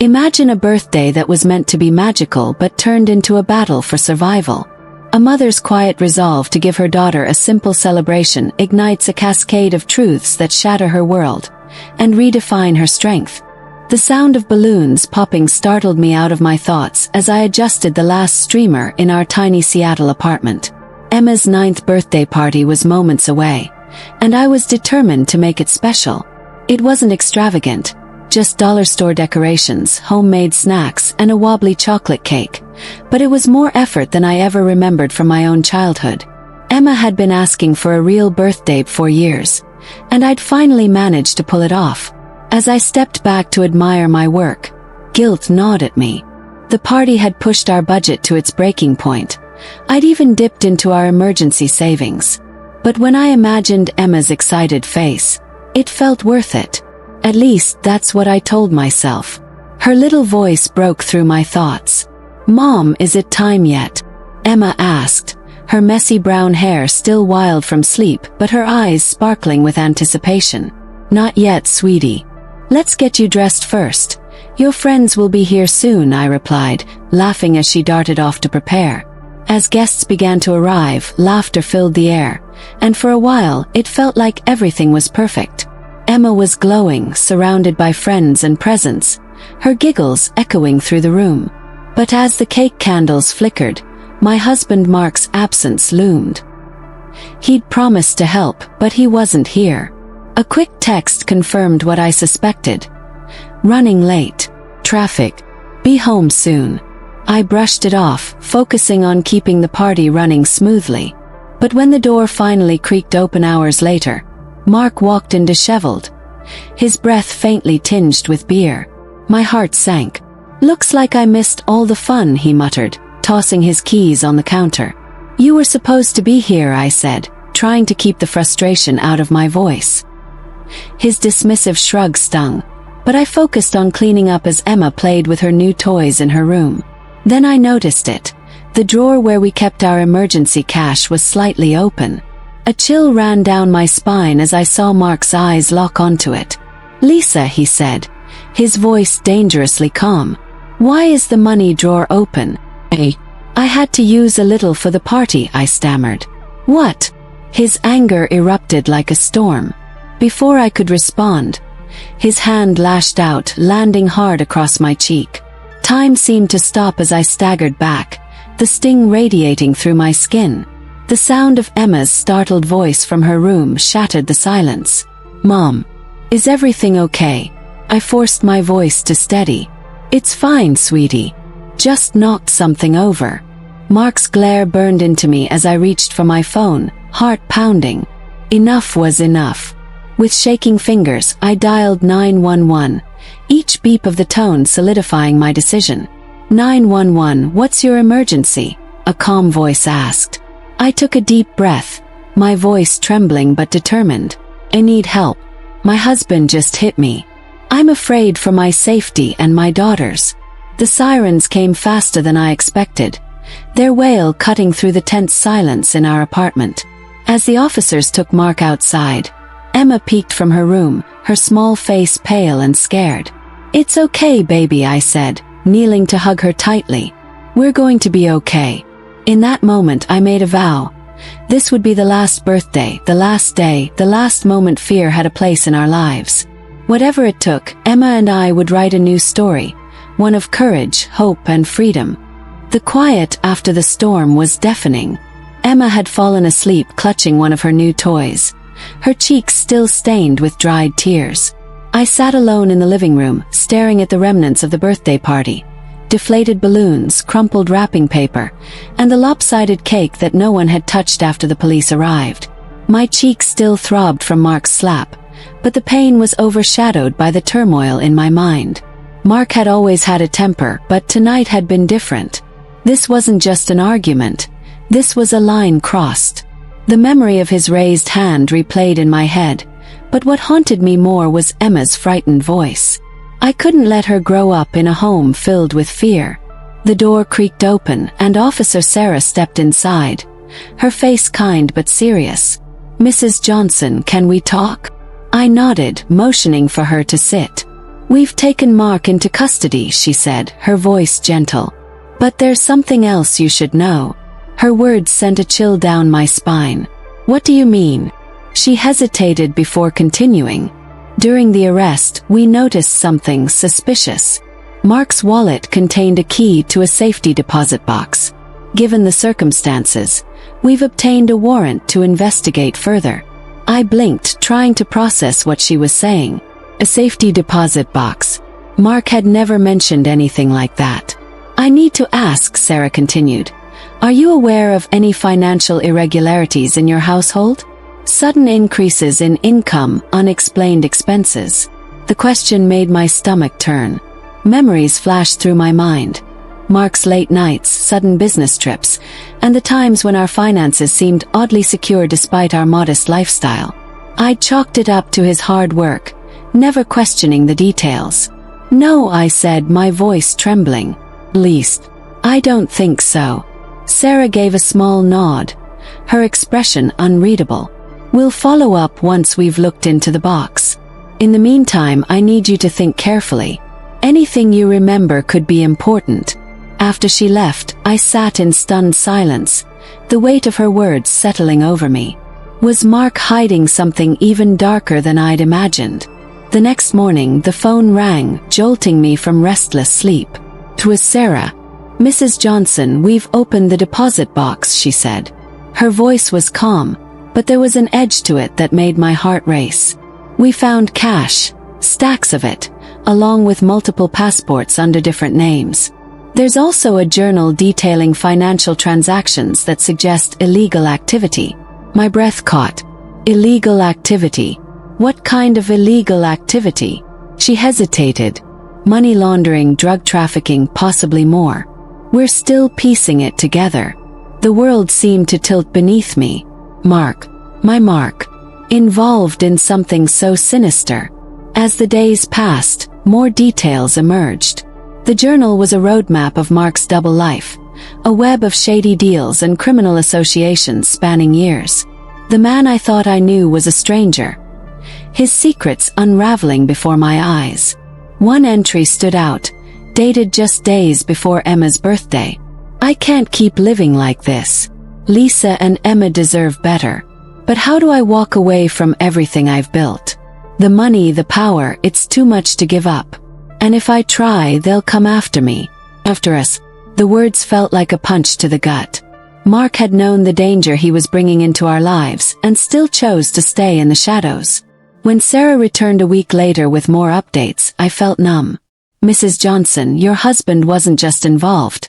Imagine a birthday that was meant to be magical but turned into a battle for survival. A mother's quiet resolve to give her daughter a simple celebration ignites a cascade of truths that shatter her world and redefine her strength. The sound of balloons popping startled me out of my thoughts as I adjusted the last streamer in our tiny Seattle apartment. Emma's 9th birthday party was moments away, and I was determined to make it special. It wasn't extravagant, just dollar store decorations, homemade snacks, and a wobbly chocolate cake, but it was more effort than I ever remembered from my own childhood. Emma had been asking for a real birthday for years, and I'd finally managed to pull it off. As I stepped back to admire my work, guilt gnawed at me. The party had pushed our budget to its breaking point. I'd even dipped into our emergency savings. But when I imagined Emma's excited face, it felt worth it. At least that's what I told myself. Her little voice broke through my thoughts. "Mom, is it time yet?" Emma asked, her messy brown hair still wild from sleep but her eyes sparkling with anticipation. "Not yet, sweetie. Let's get you dressed first. Your friends will be here soon," I replied, laughing as she darted off to prepare. As guests began to arrive, laughter filled the air, and for a while it felt like everything was perfect. Emma was glowing, surrounded by friends and presents, her giggles echoing through the room. But as the cake candles flickered, my husband Mark's absence loomed. He'd promised to help, but he wasn't here. A quick text confirmed what I suspected. "Running late. Traffic. Be home soon." I brushed it off, focusing on keeping the party running smoothly. But when the door finally creaked open hours later, Mark walked in disheveled, his breath faintly tinged with beer. My heart sank. "Looks like I missed all the fun," he muttered, tossing his keys on the counter. "You were supposed to be here," I said, trying to keep the frustration out of my voice. His dismissive shrug stung, but I focused on cleaning up as Emma played with her new toys in her room. Then I noticed it. The drawer where we kept our emergency cash was slightly open. A chill ran down my spine as I saw Mark's eyes lock onto it. "Lisa," he said, his voice dangerously calm. "Why is the money drawer open?" "I had to use a little for the party," I stammered. "What?" His anger erupted like a storm. Before I could respond, his hand lashed out, landing hard across my cheek. Time seemed to stop as I staggered back, the sting radiating through my skin. The sound of Emma's startled voice from her room shattered the silence. "Mom, is everything okay?" I forced my voice to steady. "It's fine, sweetie. Just knocked something over." Mark's glare burned into me as I reached for my phone, heart pounding. Enough was enough. With shaking fingers, I dialed 911, each beep of the tone solidifying my decision. "911, what's your emergency?" a calm voice asked. I took a deep breath, my voice trembling but determined. "I need help. My husband just hit me. I'm afraid for my safety and my daughter's." The sirens came faster than I expected, their wail cutting through the tense silence in our apartment. As the officers took Mark outside, Emma peeked from her room, her small face pale and scared. "It's okay, baby," I said, kneeling to hug her tightly. "We're going to be okay." In that moment I made a vow. This would be the last birthday, the last day, the last moment fear had a place in our lives. Whatever it took, Emma and I would write a new story, one of courage, hope, and freedom. The quiet after the storm was deafening. Emma had fallen asleep clutching one of her new toys, her cheeks still stained with dried tears. I sat alone in the living room, staring at the remnants of the birthday party. Deflated balloons, crumpled wrapping paper, and the lopsided cake that no one had touched after the police arrived. My cheeks still throbbed from Mark's slap, but the pain was overshadowed by the turmoil in my mind. Mark had always had a temper, but tonight had been different. This wasn't just an argument. This was a line crossed. The memory of his raised hand replayed in my head, but what haunted me more was Emma's frightened voice. I couldn't let her grow up in a home filled with fear. The door creaked open, and Officer Sarah stepped inside, her face kind but serious. "Mrs. Johnson, can we talk?" I nodded, motioning for her to sit. "We've taken Mark into custody," she said, her voice gentle. "But there's something else you should know." Her words sent a chill down my spine. "What do you mean?" She hesitated before continuing. "During the arrest, we noticed something suspicious. Mark's wallet contained a key to a safety deposit box. Given the circumstances, we've obtained a warrant to investigate further." I blinked, trying to process what she was saying. A safety deposit box. Mark had never mentioned anything like that. "I need to ask," Sarah continued, "are you aware of any financial irregularities in your household? Sudden increases in income, unexplained expenses?" The question made my stomach turn. Memories flashed through my mind. Mark's late nights, sudden business trips, and the times when our finances seemed oddly secure despite our modest lifestyle. I chalked it up to his hard work, never questioning the details. "No," I said, my voice trembling. "Least. I don't think so." Sarah gave a small nod, her expression unreadable. "We'll follow up once we've looked into the box. In the meantime, I need you to think carefully. Anything you remember could be important." After she left, I sat in stunned silence, the weight of her words settling over me. Was Mark hiding something even darker than I'd imagined? The next morning, the phone rang, jolting me from restless sleep. It was Sarah. "Mrs. Johnson, we've opened the deposit box," she said. Her voice was calm, but there was an edge to it that made my heart race. "We found cash, stacks of it, along with multiple passports under different names. There's also a journal detailing financial transactions that suggest illegal activity." My breath caught. Illegal activity? What kind of illegal activity? She hesitated. Money laundering, drug trafficking, possibly more. We're still piecing it together. The world seemed to tilt beneath me. Mark. My Mark. Involved in something so sinister. As the days passed, more details emerged. The journal was a roadmap of Mark's double life, a web of shady deals and criminal associations spanning years. The man I thought I knew was a stranger, his secrets unraveling before my eyes. One entry stood out, dated just days before Emma's birthday. "I can't keep living like this. Lisa and Emma deserve better. But how do I walk away from everything I've built? The money, the power, it's too much to give up. And if I try, they'll come after me. After us." The words felt like a punch to the gut. Mark had known the danger he was bringing into our lives and still chose to stay in the shadows. When Sarah returned a week later with more updates, I felt numb. "Mrs. Johnson, your husband wasn't just involved.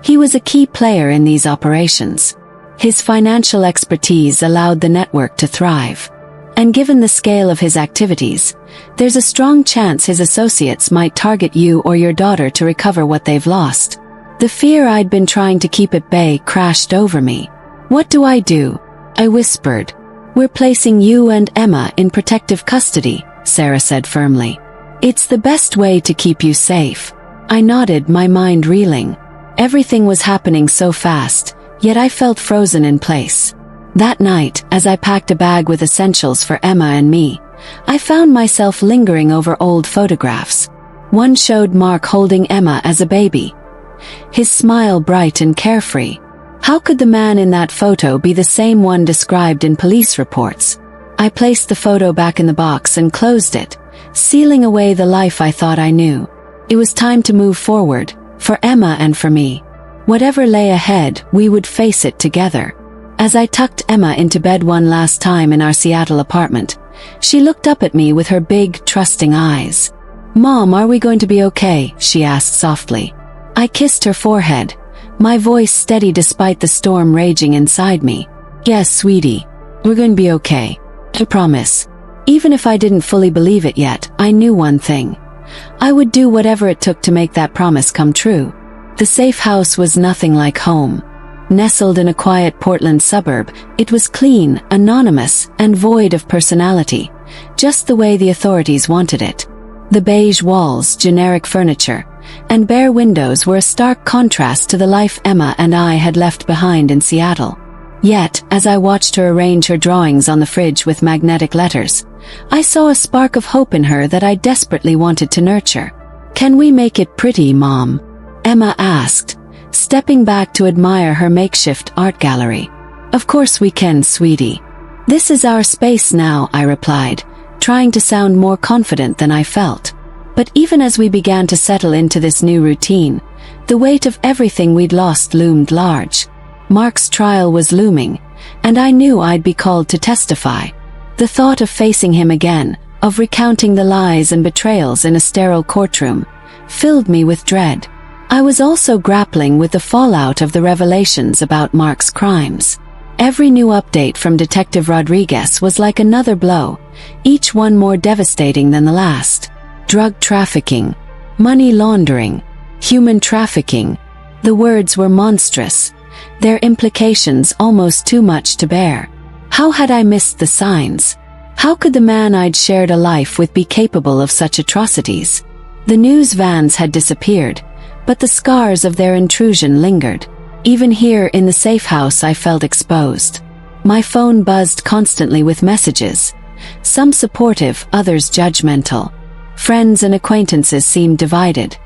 He was a key player in these operations. His financial expertise allowed the network to thrive. And given the scale of his activities, there's a strong chance his associates might target you or your daughter to recover what they've lost." The fear I'd been trying to keep at bay crashed over me. "What do I do?" I whispered. "We're placing you and Emma in protective custody," Sarah said firmly. "It's the best way to keep you safe." I nodded, my mind reeling. Everything was happening so fast, yet I felt frozen in place. That night, as I packed a bag with essentials for Emma and me, I found myself lingering over old photographs. One showed Mark holding Emma as a baby, his smile bright and carefree. How could the man in that photo be the same one described in police reports? I placed the photo back in the box and closed it, sealing away the life I thought I knew. It was time to move forward, for Emma and for me. Whatever lay ahead, we would face it together. As I tucked Emma into bed one last time in our Seattle apartment, she looked up at me with her big, trusting eyes. "Mom, are we going to be okay?" she asked softly. I kissed her forehead, my voice steady despite the storm raging inside me. "Yes, sweetie. We're going to be okay. I promise." Even if I didn't fully believe it yet, I knew one thing. I would do whatever it took to make that promise come true. The safe house was nothing like home. Nestled in a quiet Portland suburb, it was clean, anonymous, and void of personality, just the way the authorities wanted it. The beige walls, generic furniture, and bare windows were a stark contrast to the life Emma and I had left behind in Seattle. Yet, as I watched her arrange her drawings on the fridge with magnetic letters, I saw a spark of hope in her that I desperately wanted to nurture. "Can we make it pretty, Mom?" Emma asked, stepping back to admire her makeshift art gallery. "Of course we can, sweetie. This is our space now," I replied, trying to sound more confident than I felt. But even as we began to settle into this new routine, the weight of everything we'd lost loomed large. Mark's trial was looming, and I knew I'd be called to testify. The thought of facing him again, of recounting the lies and betrayals in a sterile courtroom, filled me with dread. I was also grappling with the fallout of the revelations about Mark's crimes. Every new update from Detective Rodriguez was like another blow, each one more devastating than the last. Drug trafficking, money laundering, human trafficking. The words were monstrous, their implications almost too much to bear. How had I missed the signs? How could the man I'd shared a life with be capable of such atrocities? The news vans had disappeared, but the scars of their intrusion lingered. Even here in the safe house I felt exposed. My phone buzzed constantly with messages, some supportive, others judgmental. Friends and acquaintances seemed divided.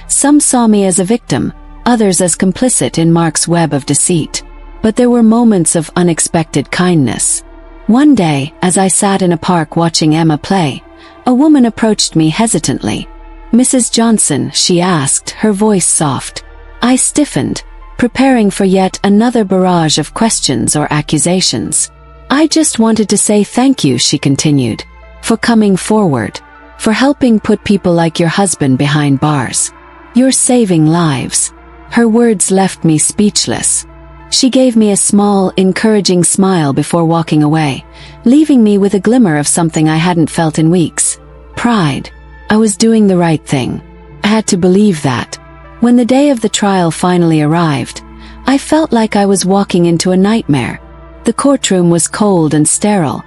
Some saw me as a victim, others as complicit in Mark's web of deceit. But there were moments of unexpected kindness. One day, as I sat in a park watching Emma play, a woman approached me hesitantly. "Mrs. Johnson," she asked, her voice soft. I stiffened, preparing for yet another barrage of questions or accusations. "I just wanted to say thank you," she continued, "for coming forward, for helping put people like your husband behind bars. You're saving lives." Her words left me speechless. She gave me a small, encouraging smile before walking away, leaving me with a glimmer of something I hadn't felt in weeks. Pride. I was doing the right thing. I had to believe that. When the day of the trial finally arrived, I felt like I was walking into a nightmare. The courtroom was cold and sterile,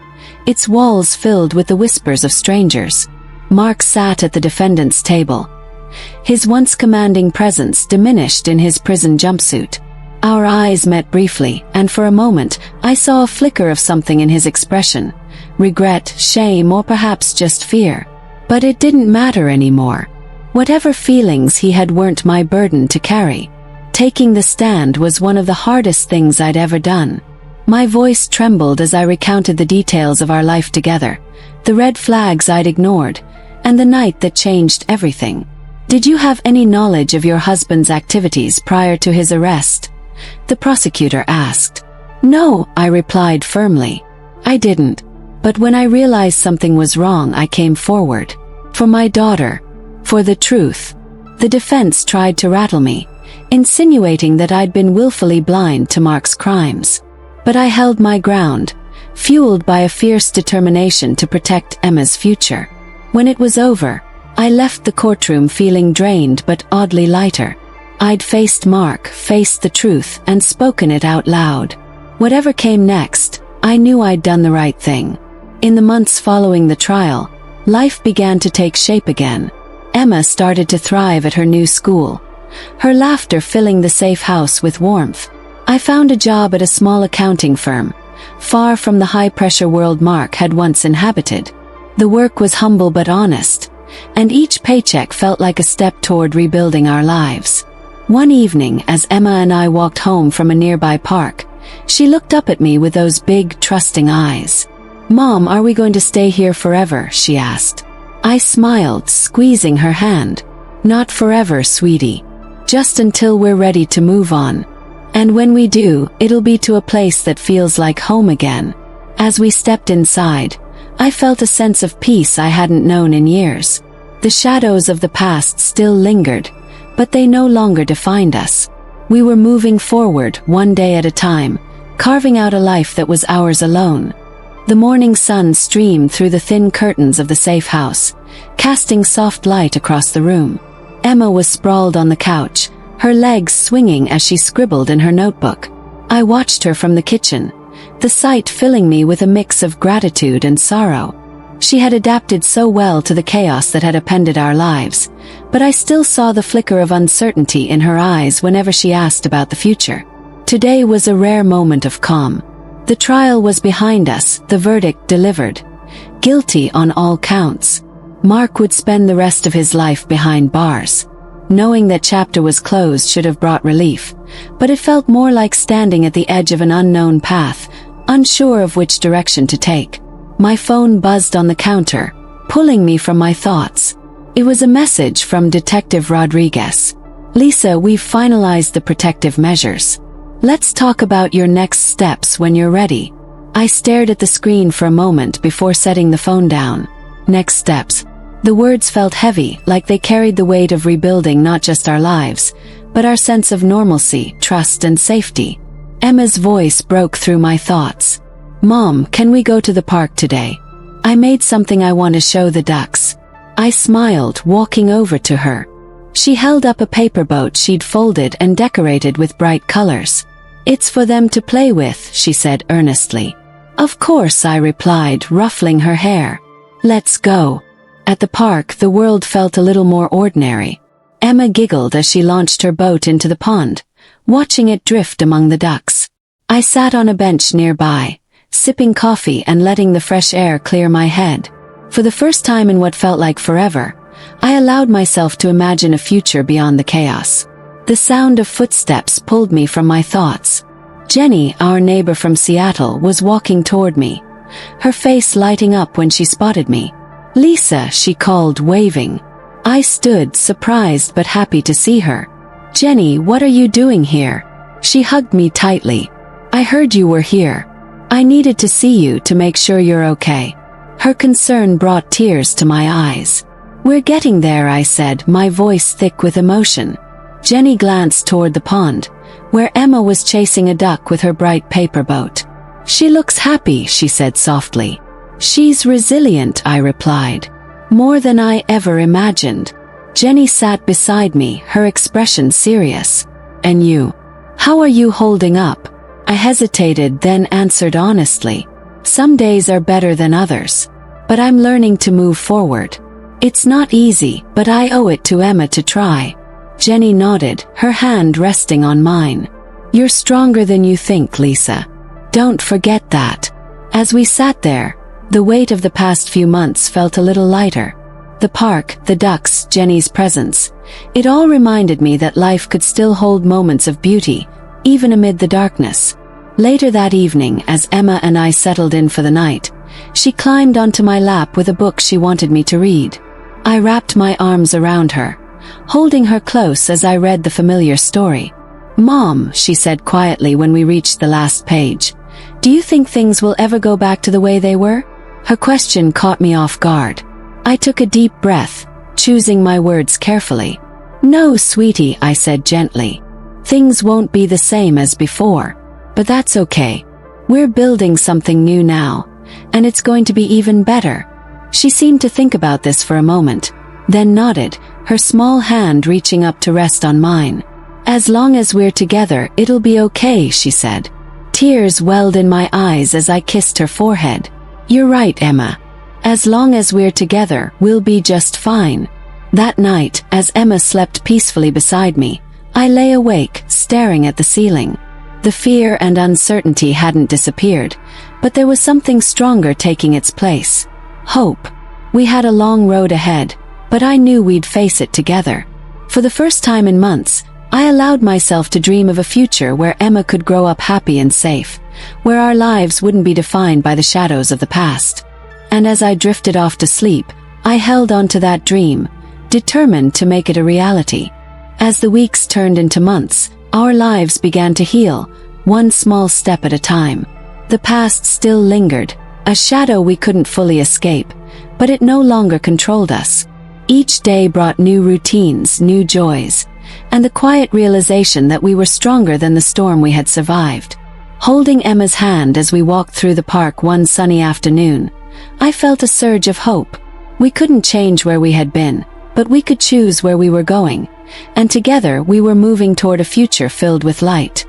its walls filled with the whispers of strangers. Mark sat at the defendant's table, his once commanding presence diminished in his prison jumpsuit. Our eyes met briefly, and for a moment, I saw a flicker of something in his expression. Regret, shame, or perhaps just fear. But it didn't matter anymore. Whatever feelings he had weren't my burden to carry. Taking the stand was one of the hardest things I'd ever done. My voice trembled as I recounted the details of our life together, the red flags I'd ignored, and the night that changed everything. "Did you have any knowledge of your husband's activities prior to his arrest?" the prosecutor asked. "No," I replied firmly. "I didn't. But when I realized something was wrong, I came forward. For my daughter. For the truth." The defense tried to rattle me, insinuating that I'd been willfully blind to Mark's crimes. But I held my ground, fueled by a fierce determination to protect Emma's future. When it was over, I left the courtroom feeling drained but oddly lighter. I'd faced Mark, faced the truth, and spoken it out loud. Whatever came next, I knew I'd done the right thing. In the months following the trial, life began to take shape again. Emma started to thrive at her new school, her laughter filling the safe house with warmth. I found a job at a small accounting firm, far from the high-pressure world Mark had once inhabited. The work was humble but honest, and each paycheck felt like a step toward rebuilding our lives. One evening, as Emma and I walked home from a nearby park, she looked up at me with those big, trusting eyes. "Mom, are we going to stay here forever?" she asked. I smiled, squeezing her hand. "Not forever, sweetie. Just until we're ready to move on. And when we do, it'll be to a place that feels like home again." As we stepped inside, I felt a sense of peace I hadn't known in years. The shadows of the past still lingered, but they no longer defined us. We were moving forward, one day at a time, carving out a life that was ours alone. The morning sun streamed through the thin curtains of the safe house, casting soft light across the room. Emma was sprawled on the couch, her legs swinging as she scribbled in her notebook. I watched her from the kitchen, the sight filling me with a mix of gratitude and sorrow. She had adapted so well to the chaos that had appended our lives, but I still saw the flicker of uncertainty in her eyes whenever she asked about the future. Today was a rare moment of calm. The trial was behind us, the verdict delivered. Guilty on all counts. Mark would spend the rest of his life behind bars. Knowing that chapter was closed should have brought relief, but it felt more like standing at the edge of an unknown path, unsure of which direction to take. My phone buzzed on the counter, pulling me from my thoughts. It was a message from Detective Rodriguez. "Lisa, we've finalized the protective measures. Let's talk about your next steps when you're ready." I stared at the screen for a moment before setting the phone down. Next steps. The words felt heavy, like they carried the weight of rebuilding not just our lives, but our sense of normalcy, trust and safety. Emma's voice broke through my thoughts. "Mom, can we go to the park today? I made something I want to show the ducks." I smiled, walking over to her. She held up a paper boat she'd folded and decorated with bright colors. "It's for them to play with," she said earnestly. "Of course," I replied, ruffling her hair. "Let's go." At the park, the world felt a little more ordinary. Emma giggled as she launched her boat into the pond, watching it drift among the ducks. I sat on a bench nearby, sipping coffee and letting the fresh air clear my head. For the first time in what felt like forever, I allowed myself to imagine a future beyond the chaos. The sound of footsteps pulled me from my thoughts. Jenny, our neighbor from Seattle, was walking toward me, her face lighting up when she spotted me. "Lisa," she called, waving. I stood, surprised but happy to see her. "Jenny, what are you doing here?" She hugged me tightly. "I heard you were here. I needed to see you to make sure you're okay." Her concern brought tears to my eyes. "We're getting there," I said, my voice thick with emotion. Jenny glanced toward the pond, where Emma was chasing a duck with her bright paper boat. "She looks happy," she said softly. "She's resilient," I replied. "More than I ever imagined." Jenny sat beside me, her expression serious. "And you? How are you holding up?" I hesitated, then answered honestly. "Some days are better than others. But I'm learning to move forward. It's not easy, but I owe it to Emma to try." Jenny nodded, her hand resting on mine. "You're stronger than you think, Lisa. Don't forget that." As we sat there, the weight of the past few months felt a little lighter. The park, the ducks, Jenny's presence. It all reminded me that life could still hold moments of beauty, even amid the darkness. Later that evening, as Emma and I settled in for the night, she climbed onto my lap with a book she wanted me to read. I wrapped my arms around her, holding her close as I read the familiar story. "Mom," she said quietly when we reached the last page, "do you think things will ever go back to the way they were?" Her question caught me off guard. I took a deep breath, choosing my words carefully. "No, sweetie," I said gently. "Things won't be the same as before. But that's okay. We're building something new now, and it's going to be even better." She seemed to think about this for a moment, then nodded, her small hand reaching up to rest on mine. "As long as we're together, it'll be okay," she said. Tears welled in my eyes as I kissed her forehead. "You're right, Emma. As long as we're together, we'll be just fine." That night, as Emma slept peacefully beside me, I lay awake, staring at the ceiling. The fear and uncertainty hadn't disappeared, but there was something stronger taking its place. Hope. We had a long road ahead, but I knew we'd face it together. For the first time in months, I allowed myself to dream of a future where Emma could grow up happy and safe, where our lives wouldn't be defined by the shadows of the past. And as I drifted off to sleep, I held on to that dream, determined to make it a reality. As the weeks turned into months, our lives began to heal, one small step at a time. The past still lingered, a shadow we couldn't fully escape, but it no longer controlled us. Each day brought new routines, new joys, and the quiet realization that we were stronger than the storm we had survived. Holding Emma's hand as we walked through the park one sunny afternoon, I felt a surge of hope. We couldn't change where we had been, but we could choose where we were going, and together we were moving toward a future filled with light.